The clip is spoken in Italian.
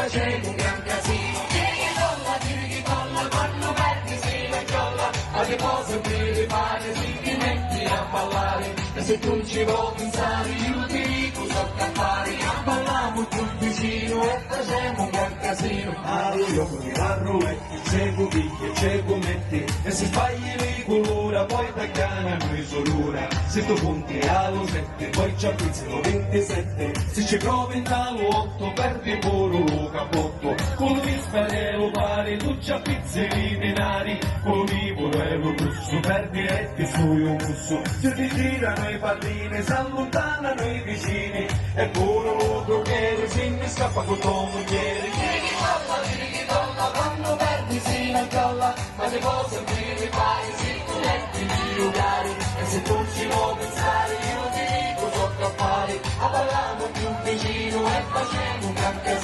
facendo un gran casino. Tiri colla, quando perdi si la giolla, a che cosa ti fare se ti metti a ballare, e se tu ci vuoi pensare io ti dico so campare, balliamo più vicino e facciamo un gran casino. Mario con i carroletti, seguo picchi e seguo metti, e se sbagli di colora poi tagliana noi solura, se tu punti allo 7 poi ci appizzano 27, se ci provi in talo 8 perdi pure lo capotto, con l'isparello pare tu ci appizzi i denari, con l'ivoro e lo russo perdi e ti sui un musso, se ti girano i pallini si allontanano i vicini, e pure lo droghiere si mi scappa con tuo mogliere. Tiri colla, quando perdi si la giolla, ma che cosa ti fare se tu metti di luogari, e se tu ci vuoi pensare io ti dico so campare, a balliamo più vicino e facciamo un gran casino.